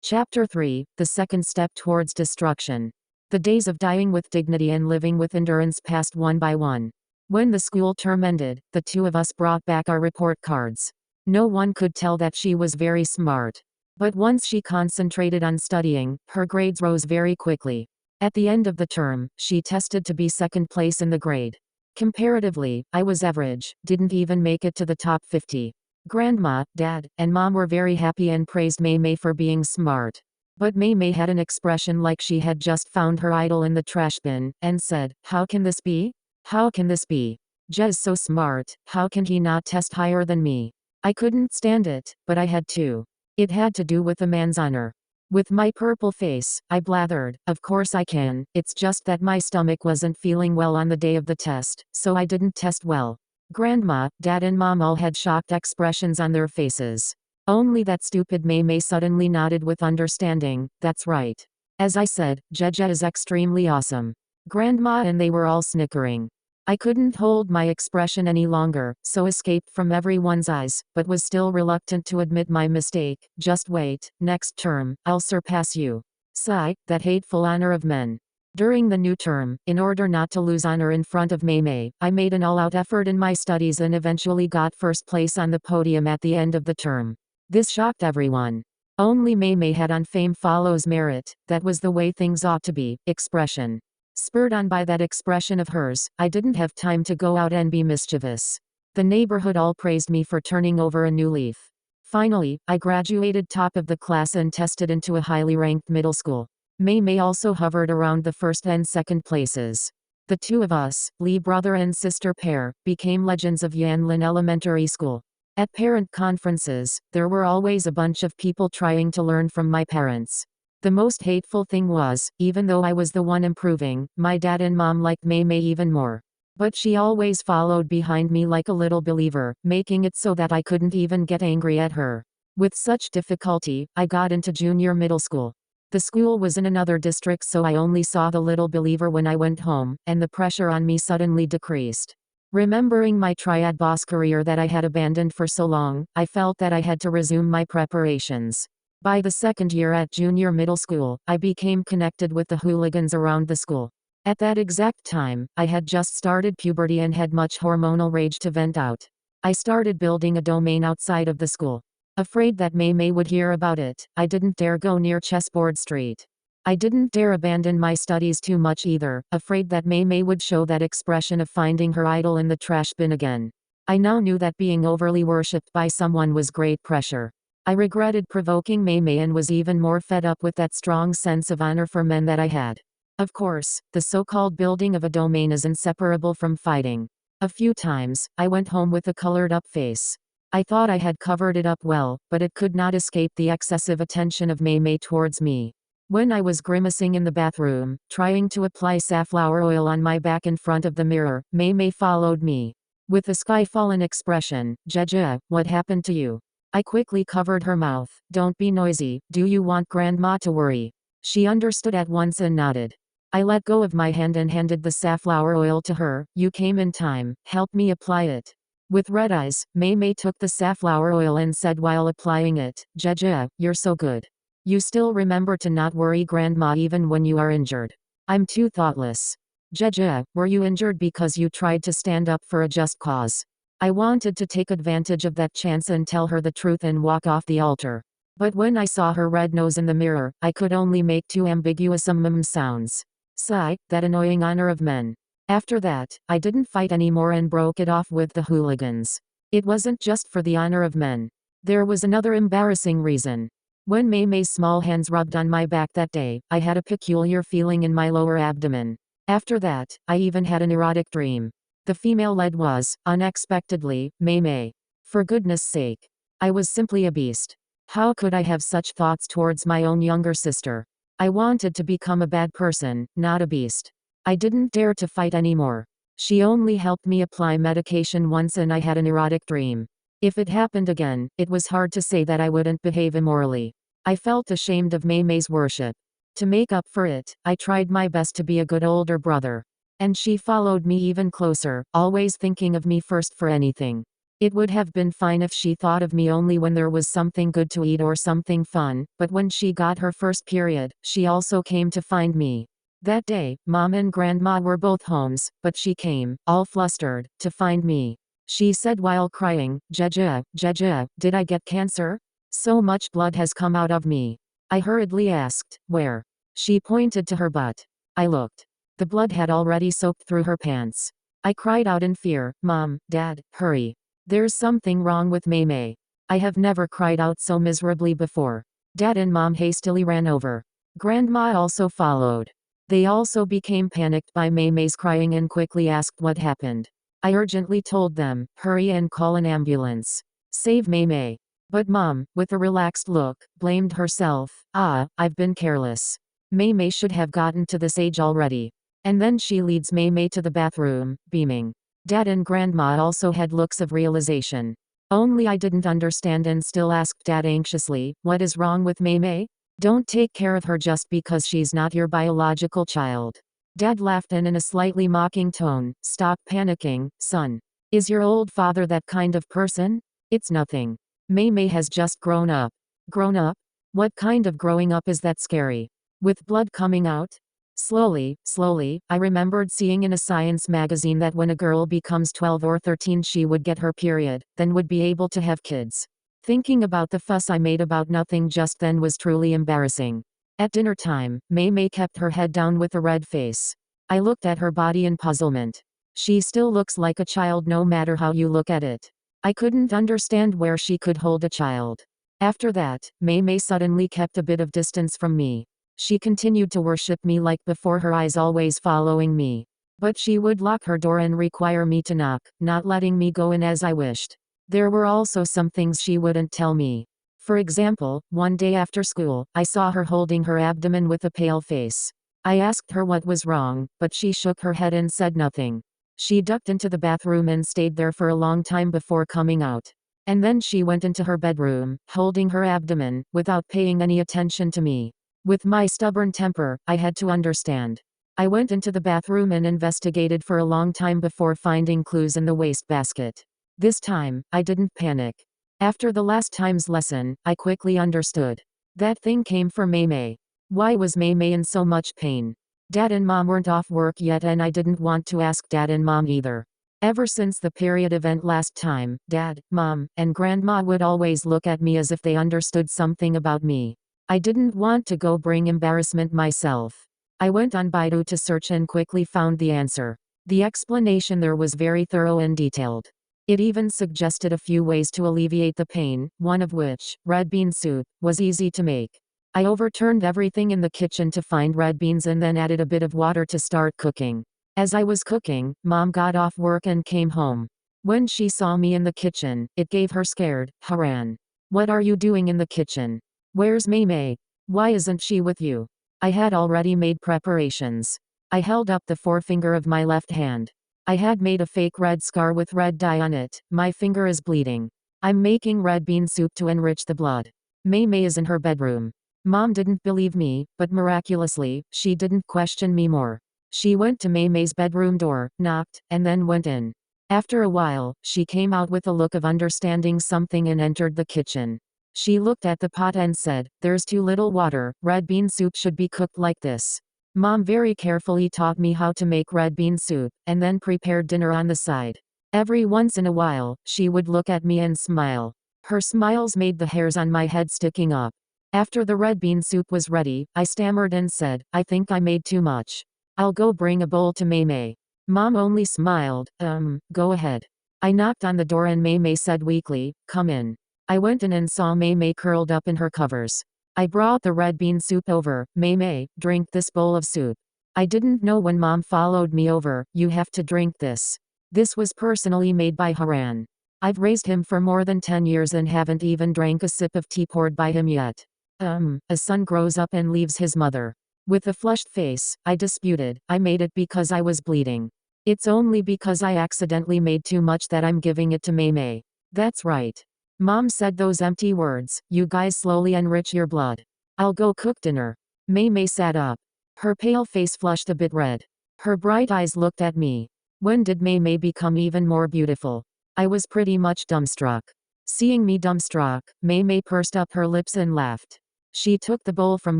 Chapter 3, The Second Step Towards Destruction. The days of dying with dignity and living with endurance passed one by one. When the school term ended, the two of us brought back our report cards. No one could tell that she was very smart. But once she concentrated on studying, her grades rose very quickly. At the end of the term, she tested to be second place in the grade. Comparatively, I was average, didn't even make it to the top 50. Grandma, Dad, and Mom were very happy and praised Mei Mei for being smart. But Mei Mei had an expression like she had just found her idol in the trash bin, and said, "How can this be? How can this be? Je is so smart, how can he not test higher than me?" I couldn't stand it, but I had to. It had to do with the man's honor. With my purple face, I blathered, "Of course I can, it's just that my stomach wasn't feeling well on the day of the test, so I didn't test well." Grandma, Dad and Mom all had shocked expressions on their faces. Only that stupid Mei Mei suddenly nodded with understanding. "That's right. As I said, Jeje is extremely awesome." Grandma and they were all snickering. I couldn't hold my expression any longer, so escaped from everyone's eyes, but was still reluctant to admit my mistake. "Just wait, next term, I'll surpass you." Sigh, that hateful honor of men. During the new term, in order not to lose honor in front of Mei Mei, I made an all-out effort in my studies and eventually got first place on the podium at the end of the term. This shocked everyone. Only Mei Mei had on "fame follows merit," that was the way things ought to be, expression. Spurred on by that expression of hers, I didn't have time to go out and be mischievous. The neighborhood all praised me for turning over a new leaf. Finally, I graduated top of the class and tested into a highly ranked middle school. Mei Mei also hovered around the first and second places. The two of us, Li brother and sister pair, became legends of Yanlin Elementary School. At parent conferences, there were always a bunch of people trying to learn from my parents. The most hateful thing was, even though I was the one improving, my dad and mom liked Mei Mei even more. But she always followed behind me like a little believer, making it so that I couldn't even get angry at her. With such difficulty, I got into junior middle school. The school was in another district, so I only saw the little believer when I went home, and the pressure on me suddenly decreased. Remembering my triad boss career that I had abandoned for so long, I felt that I had to resume my preparations. By the second year at junior middle school, I became connected with the hooligans around the school. At that exact time, I had just started puberty and had much hormonal rage to vent out. I started building a domain outside of the school. Afraid that Mei Mei would hear about it, I didn't dare go near Chessboard Street. I didn't dare abandon my studies too much either, afraid that Mei Mei would show that expression of finding her idol in the trash bin again. I now knew that being overly worshipped by someone was great pressure. I regretted provoking Mei Mei and was even more fed up with that strong sense of honor for men that I had. Of course, the so-called building of a domain is inseparable from fighting. A few times, I went home with a colored-up face. I thought I had covered it up well, but it could not escape the excessive attention of Mei Mei towards me. When I was grimacing in the bathroom, trying to apply safflower oil on my back in front of the mirror, Mei Mei followed me. With a sky-fallen expression, "Jeje, what happened to you?" I quickly covered her mouth. "Don't be noisy, do you want Grandma to worry?" She understood at once and nodded. I let go of my hand and handed the safflower oil to her. "You came in time, help me apply it." With red eyes, Mei Mei took the safflower oil and said while applying it, "Jeje, you're so good. You still remember to not worry Grandma even when you are injured. I'm too thoughtless." "Jeje, were you injured because you tried to stand up for a just cause?" I wanted to take advantage of that chance and tell her the truth and walk off the altar. But when I saw her red nose in the mirror, I could only make two ambiguous sounds. Sigh, that annoying honor of men. After that, I didn't fight anymore and broke it off with the hooligans. It wasn't just for the honor of men. There was another embarrassing reason. When Mei Mei's small hands rubbed on my back that day, I had a peculiar feeling in my lower abdomen. After that, I even had an erotic dream. The female lead was, unexpectedly, Mei Mei. For goodness sake. I was simply a beast. How could I have such thoughts towards my own younger sister? I wanted to become a bad person, not a beast. I didn't dare to fight anymore. She only helped me apply medication once and I had an erotic dream. If it happened again, it was hard to say that I wouldn't behave immorally. I felt ashamed of Mei Mei's worship. To make up for it, I tried my best to be a good older brother. And she followed me even closer, always thinking of me first for anything. It would have been fine if she thought of me only when there was something good to eat or something fun, but when she got her first period, she also came to find me. That day, Mom and Grandma were both homes, but she came, all flustered, to find me. She said while crying, "Jeje, did I get cancer? So much blood has come out of me." I hurriedly asked, "Where?" She pointed to her butt. I looked. The blood had already soaked through her pants. I cried out in fear, "Mom, Dad, hurry. There's something wrong with Mei. I have never cried out so miserably before." Dad and Mom hastily ran over. Grandma also followed. They also became panicked by Mei's crying and quickly asked what happened. I urgently told them, "Hurry and call an ambulance. Save Mei." But Mom, with a relaxed look, blamed herself. "I've been careless. Mei should have gotten to this age already." And then she leads Mei to the bathroom, beaming. Dad and Grandma also had looks of realization. Only I didn't understand and still asked Dad anxiously, "What is wrong with Mei? Don't take care of her just because she's not your biological child." Dad laughed and in a slightly mocking tone, "Stop panicking, son. Is your old father that kind of person? It's nothing. Mei has just grown up." Grown up? What kind of growing up is that scary? With blood coming out? Slowly, I remembered seeing in a science magazine that when a girl becomes 12 or 13 she would get her period, then would be able to have kids. Thinking about the fuss I made about nothing just then was truly embarrassing. At dinner time, Mei kept her head down with a red face. I looked at her body in puzzlement. She still looks like a child no matter how you look at it. I couldn't understand where she could hold a child. After that, Mei suddenly kept a bit of distance from me. She continued to worship me like before, her eyes always following me. But she would lock her door and require me to knock, not letting me go in as I wished. There were also some things she wouldn't tell me. For example, one day after school, I saw her holding her abdomen with a pale face. I asked her what was wrong, but she shook her head and said nothing. She ducked into the bathroom and stayed there for a long time before coming out. And then she went into her bedroom, holding her abdomen, without paying any attention to me. With my stubborn temper, I had to understand. I went into the bathroom and investigated for a long time before finding clues in the wastebasket. This time, I didn't panic. After the last time's lesson, I quickly understood. That thing came for Mei. Why was Mei in so much pain? Dad and Mom weren't off work yet and I didn't want to ask Dad and Mom either. Ever since the period event last time, Dad, Mom, and Grandma would always look at me as if they understood something about me. I didn't want to go bring embarrassment myself. I went on Baidu to search and quickly found the answer. The explanation there was very thorough and detailed. It even suggested a few ways to alleviate the pain, one of which, red bean soup, was easy to make. I overturned everything in the kitchen to find red beans and then added a bit of water to start cooking. As I was cooking, Mom got off work and came home. When she saw me in the kitchen, it gave her scared. "Hao Ran. What are you doing in the kitchen? Where's Mei? Why isn't she with you?" I had already made preparations. I held up the forefinger of my left hand. I had made a fake red scar with red dye on it. My finger is bleeding. I'm making red bean soup to enrich the blood. Mei is in her bedroom. Mom didn't believe me, but miraculously, she didn't question me more. She went to Mei's bedroom door, knocked, and then went in. After a while, she came out with a look of understanding something and entered the kitchen. She looked at the pot and said, "There's too little water, red bean soup should be cooked like this." Mom very carefully taught me how to make red bean soup, and then prepared dinner on the side. Every once in a while, she would look at me and smile. Her smiles made the hairs on my head sticking up. After the red bean soup was ready, I stammered and said, "I think I made too much. I'll go bring a bowl to Mei." Mom only smiled. Go ahead." I knocked on the door and Mei said weakly, "Come in." I went in and saw Mei curled up in her covers. I brought the red bean soup over. "Mei, drink this bowl of soup." I didn't know when Mom followed me over, "You have to drink this. This was personally made by Hao Ran. I've raised him for more than 10 years and haven't even drank a sip of tea poured by him yet." A son grows up and leaves his mother. With a flushed face, I disputed, "I made it because I was bleeding. It's only because I accidentally made too much that I'm giving it to Mei." "That's right." Mom said those empty words, "You guys slowly enrich your blood. I'll go cook dinner." Mei sat up. Her pale face flushed a bit red. Her bright eyes looked at me. When did Mei become even more beautiful? I was pretty much dumbstruck. Seeing me dumbstruck, Mei Mei pursed up her lips and laughed. She took the bowl from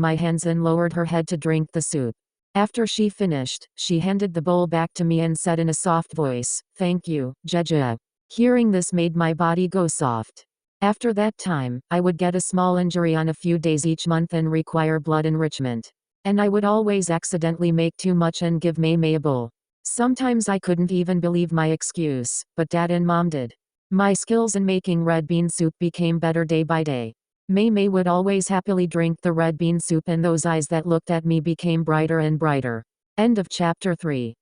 my hands and lowered her head to drink the soup. After she finished, she handed the bowl back to me and said in a soft voice, "Thank you, Jeje." Hearing this made my body go soft. After that time, I would get a small injury on a few days each month and require blood enrichment. And I would always accidentally make too much and give Mei Mei a bowl. Sometimes I couldn't even believe my excuse, but Dad and Mom did. My skills in making red bean soup became better day by day. Mei Mei would always happily drink the red bean soup and those eyes that looked at me became brighter and brighter. End of chapter 3.